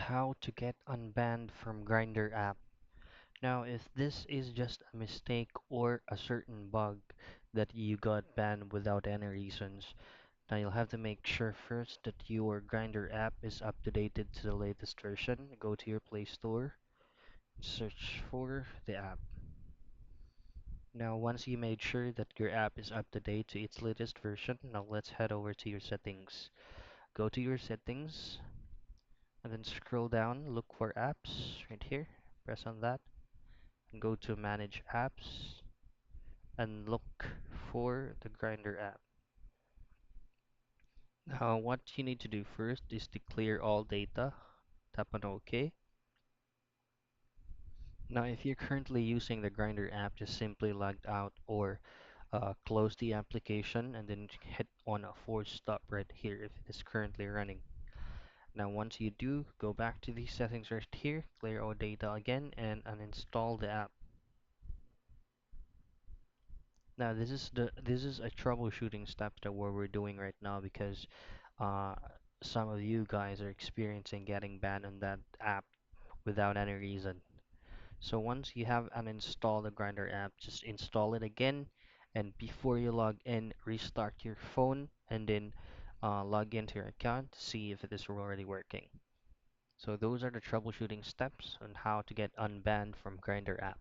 how to get unbanned from Grindr app. Now, if this is just a mistake or a certain bug that you got banned without any reasons, now you'll have to make sure first that your Grindr app is up to date to the latest version. Go to your Play Store, search for the app. Now, once you made sure that your app is up to date to its latest version, now let's head over to your settings. Go to your settings and then scroll down, look for apps right here. Press on that and go to manage apps and look for the Grindr app. Now, what you need to do first is to clear all data. Tap on OK. Now, if you're currently using the Grindr app, just simply log out or close the application and then hit on a force stop right here if it is currently running. Now, once you do, go back to the settings right here, clear all data again, and uninstall the app. Now, this is a troubleshooting step that what we're doing right now because uh, some of you guys are experiencing getting banned on that app without any reason. So once you have uninstalled the Grindr app, just install it again, and before you log in, restart your phone and then log into your account to see if it is already working. So those are the troubleshooting steps on how to get unbanned from Grindr app.